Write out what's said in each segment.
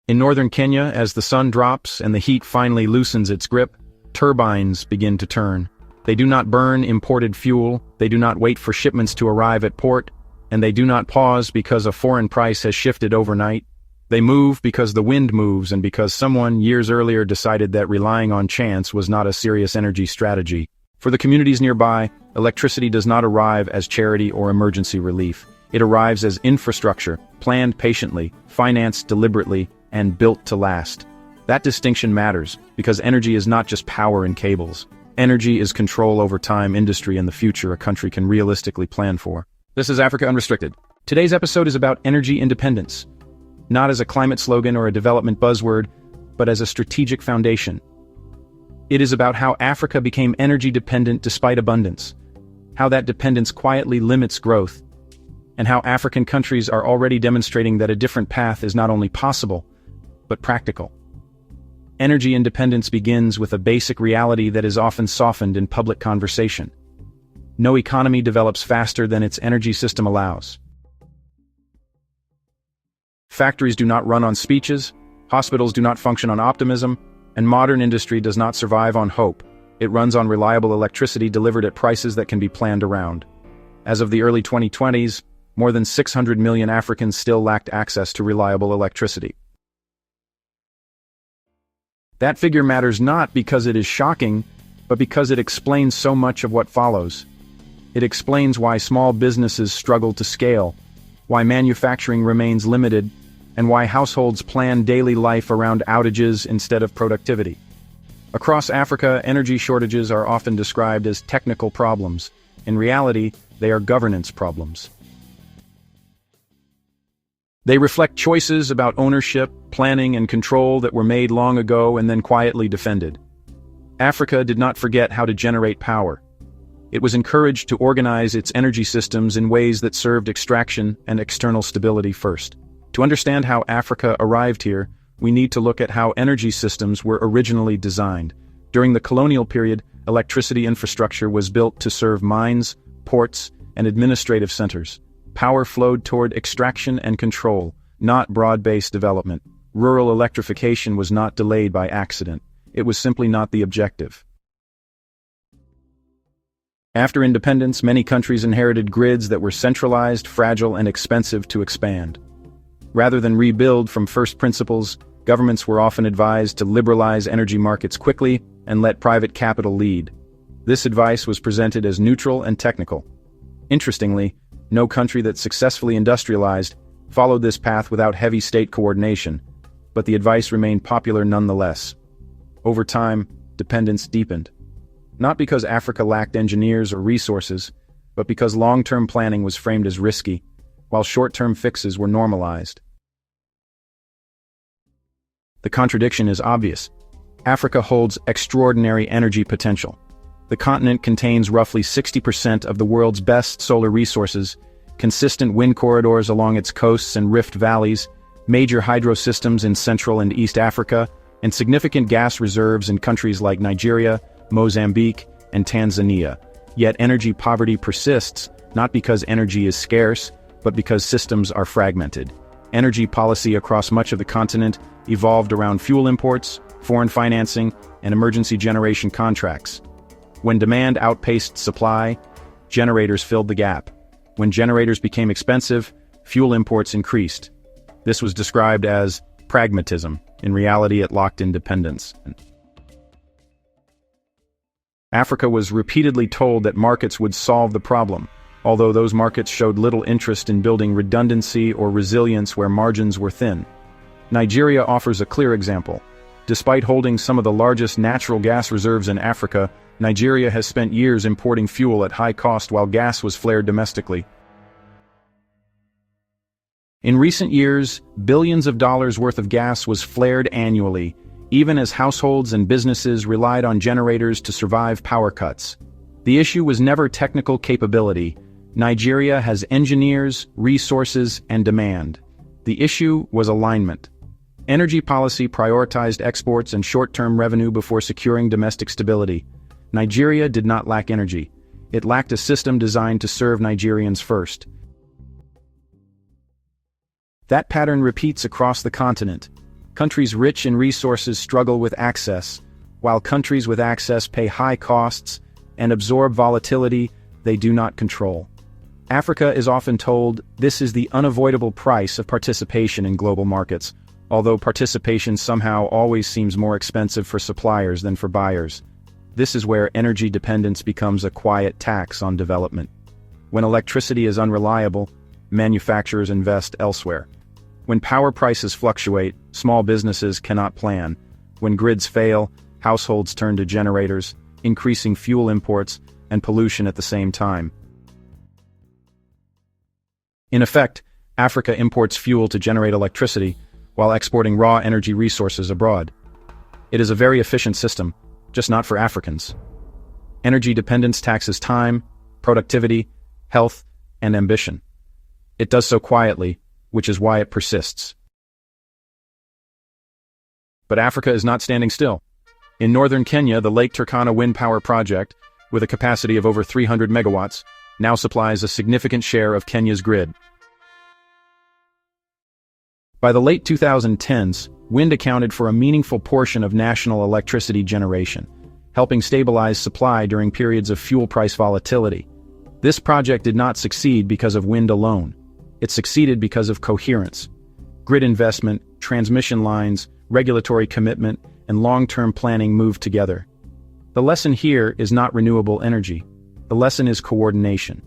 In northern Kenya, as the sun drops and the heat finally loosens its grip, turbines begin to turn. They do not burn imported fuel, they do not wait for shipments to arrive at port, and they do not pause because a foreign price has shifted overnight. They move because the wind moves and because someone years earlier decided that relying on chance was not a serious energy strategy. For the communities nearby, electricity does not arrive as charity or emergency relief. It arrives as infrastructure, planned patiently, financed deliberately, and built to last. That distinction matters, because energy is not just power and cables. Energy is control over time, industry, and the future a country can realistically plan for. This is Africa Unrestricted. Today's episode is about energy independence, not as a climate slogan or a development buzzword, but as a strategic foundation. It is about how Africa became energy dependent despite abundance, how that dependence quietly limits growth, and how African countries are already demonstrating that a different path is not only possible, but practical. Energy independence begins with a basic reality that is often softened in public conversation. No economy develops faster than its energy system allows. Factories do not run on speeches, hospitals do not function on optimism, and modern industry does not survive on hope. It runs on reliable electricity delivered at prices that can be planned around. As of the early 2020s, more than 600 million Africans still lacked access to reliable electricity. That figure matters not because it is shocking, but because it explains so much of what follows. It explains why small businesses struggle to scale, why manufacturing remains limited, and why households plan daily life around outages instead of productivity. Across Africa, energy shortages are often described as technical problems. In reality, they are governance problems. They reflect choices about ownership, planning, and control that were made long ago and then quietly defended. Africa did not forget how to generate power. It was encouraged to organize its energy systems in ways that served extraction and external stability first. To understand how Africa arrived here, we need to look at how energy systems were originally designed. During the colonial period, electricity infrastructure was built to serve mines, ports, and administrative centers. Power flowed toward extraction and control, not broad-based development. Rural electrification was not delayed by accident. It was simply not the objective. After independence, many countries inherited grids that were centralized, fragile, and expensive to expand. Rather than rebuild from first principles, governments were often advised to liberalize energy markets quickly and let private capital lead. This advice was presented as neutral and technical. Interestingly, no country that successfully industrialized followed this path without heavy state coordination, but the advice remained popular nonetheless. Over time, dependence deepened. Not because Africa lacked engineers or resources, but because long-term planning was framed as risky, while short-term fixes were normalized. The contradiction is obvious. Africa holds extraordinary energy potential. The continent contains roughly 60% of the world's best solar resources, consistent wind corridors along its coasts and rift valleys, major hydro systems in Central and East Africa, and significant gas reserves in countries like Nigeria, Mozambique, and Tanzania. Yet energy poverty persists, not because energy is scarce, but because systems are fragmented. Energy policy across much of the continent evolved around fuel imports, foreign financing, and emergency generation contracts. When demand outpaced supply, generators filled the gap. When generators became expensive, fuel imports increased. This was described as pragmatism. In reality, it locked in dependence. Africa was repeatedly told that markets would solve the problem, although those markets showed little interest in building redundancy or resilience where margins were thin. Nigeria offers a clear example. Despite holding some of the largest natural gas reserves in Africa, Nigeria has spent years importing fuel at high cost while gas was flared domestically. In recent years, billions of dollars worth of gas was flared annually, even as households and businesses relied on generators to survive power cuts. The issue was never technical capability. Nigeria has engineers, resources, and demand. The issue was alignment. Energy policy prioritized exports and short-term revenue before securing domestic stability. Nigeria did not lack energy. It lacked a system designed to serve Nigerians first. That pattern repeats across the continent. Countries rich in resources struggle with access, while countries with access pay high costs and absorb volatility they do not control. Africa is often told this is the unavoidable price of participation in global markets, although participation somehow always seems more expensive for suppliers than for buyers. This is where energy dependence becomes a quiet tax on development. When electricity is unreliable, manufacturers invest elsewhere. When power prices fluctuate, small businesses cannot plan. When grids fail, households turn to generators, increasing fuel imports and pollution at the same time. In effect, Africa imports fuel to generate electricity while exporting raw energy resources abroad. It is a very efficient system, just not for Africans. Energy dependence taxes time, productivity, health, and ambition. It does so quietly, which is why it persists. But Africa is not standing still. In northern Kenya, the Lake Turkana wind power project, with a capacity of over 300 megawatts, now supplies a significant share of Kenya's grid. By the late 2010s, wind accounted for a meaningful portion of national electricity generation, helping stabilize supply during periods of fuel price volatility. This project did not succeed because of wind alone. It succeeded because of coherence. Grid investment, transmission lines, regulatory commitment, and long-term planning moved together. The lesson here is not renewable energy. The lesson is coordination.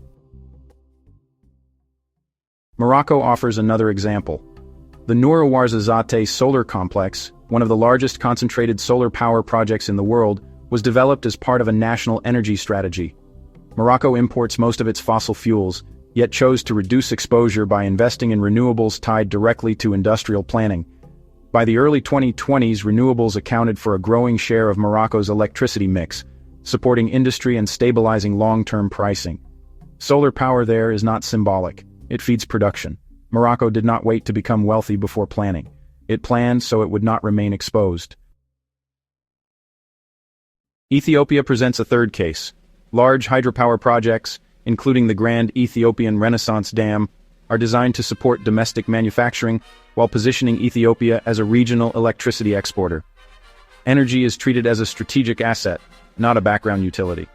Morocco offers another example. The Noor Ouarzazate solar complex, one of the largest concentrated solar power projects in the world, was developed as part of a national energy strategy. Morocco imports most of its fossil fuels, yet chose to reduce exposure by investing in renewables tied directly to industrial planning. By the early 2020s, renewables accounted for a growing share of Morocco's electricity mix, supporting industry and stabilizing long-term pricing. Solar power there is not symbolic. It feeds production. Morocco did not wait to become wealthy before planning. It planned so it would not remain exposed. Ethiopia presents a third case. Large hydropower projects, including the Grand Ethiopian Renaissance Dam, are designed to support domestic manufacturing while positioning Ethiopia as a regional electricity exporter. Energy is treated as a strategic asset, not a background utility.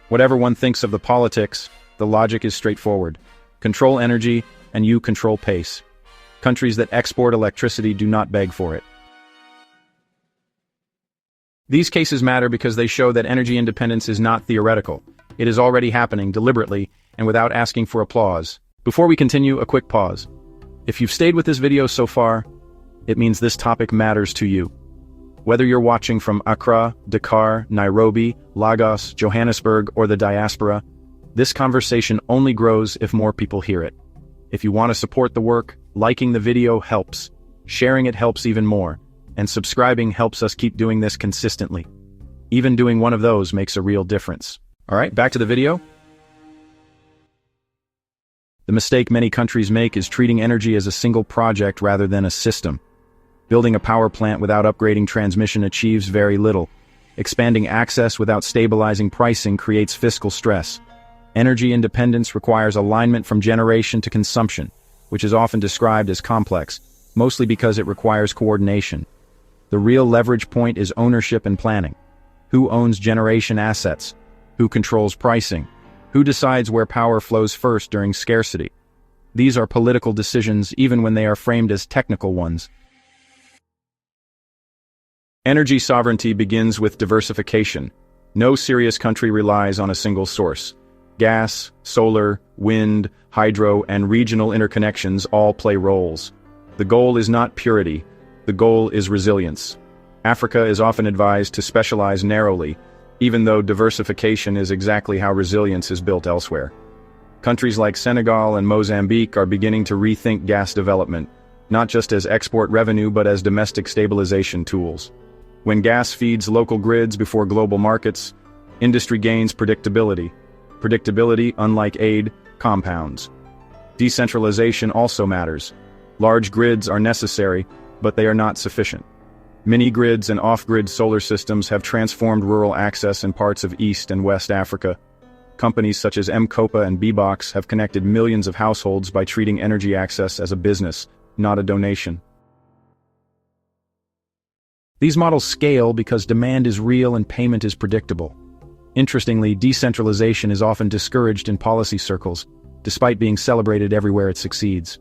Whatever one thinks of the politics, the logic is straightforward. Control energy, and you control pace. Countries that export electricity do not beg for it. These cases matter because they show that energy independence is not theoretical. It is already happening deliberately and without asking for applause. Before we continue, a quick pause. If you've stayed with this video so far, it means this topic matters to you. Whether you're watching from Accra, Dakar, Nairobi, Lagos, Johannesburg, or the diaspora, this conversation only grows if more people hear it. If you want to support the work, liking the video helps, sharing it helps even more, and subscribing helps us keep doing this consistently. Even doing one of those makes a real difference. Alright, back to the video. The mistake many countries make is treating energy as a single project rather than a system. Building a power plant without upgrading transmission achieves very little. Expanding access without stabilizing pricing creates fiscal stress. Energy independence requires alignment from generation to consumption, which is often described as complex, mostly because it requires coordination. The real leverage point is ownership and planning. Who owns generation assets? Who controls pricing? Who decides where power flows first during scarcity? These are political decisions even when they are framed as technical ones. Energy sovereignty begins with diversification. No serious country relies on a single source. Gas, solar, wind, hydro, and regional interconnections all play roles. The goal is not purity. The goal is resilience. Africa is often advised to specialize narrowly, even though diversification is exactly how resilience is built elsewhere. Countries like Senegal and Mozambique are beginning to rethink gas development, not just as export revenue but as domestic stabilization tools. When gas feeds local grids before global markets, industry gains predictability. Predictability, unlike aid, compounds. Decentralization also matters. Large grids are necessary, but they are not sufficient. Mini-grids and off-grid solar systems have transformed rural access in parts of East and West Africa. Companies such as M-Kopa and Bbox have connected millions of households by treating energy access as a business, not a donation. These models scale because demand is real and payment is predictable. Interestingly, decentralization is often discouraged in policy circles, despite being celebrated everywhere it succeeds.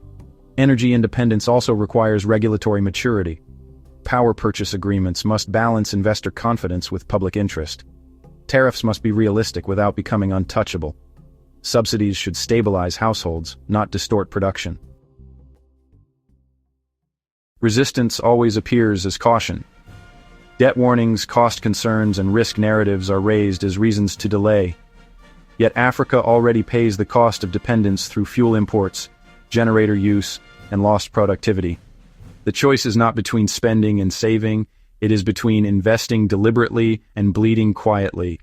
Energy independence also requires regulatory maturity. Power purchase agreements must balance investor confidence with public interest. Tariffs must be realistic without becoming untouchable. Subsidies should stabilize households, not distort production. Resistance always appears as caution. Debt warnings, cost concerns, and risk narratives are raised as reasons to delay. Yet Africa already pays the cost of dependence through fuel imports, generator use, and lost productivity. The choice is not between spending and saving, it is between investing deliberately and bleeding quietly.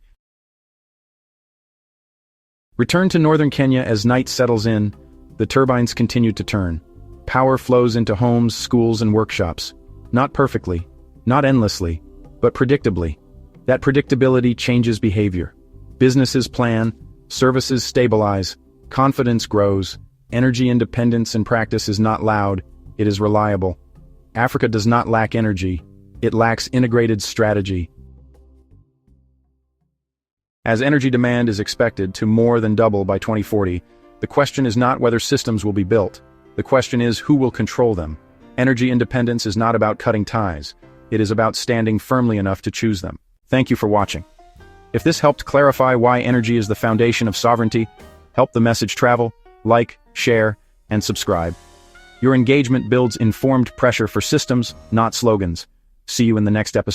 Return to northern Kenya as night settles in, the turbines continue to turn. Power flows into homes, schools, and workshops. Not perfectly, not endlessly, but predictably. That predictability changes behavior. Businesses plan, services stabilize, confidence grows, energy independence in practice is not loud, it is reliable. Africa does not lack energy, it lacks integrated strategy. As energy demand is expected to more than double by 2040, the question is not whether systems will be built. The question is who will control them. Energy independence is not about cutting ties. It is about standing firmly enough to choose them. Thank you for watching. If this helped clarify why energy is the foundation of sovereignty, help the message travel, like, share, and subscribe. Your engagement builds informed pressure for systems, not slogans. See you in the next episode.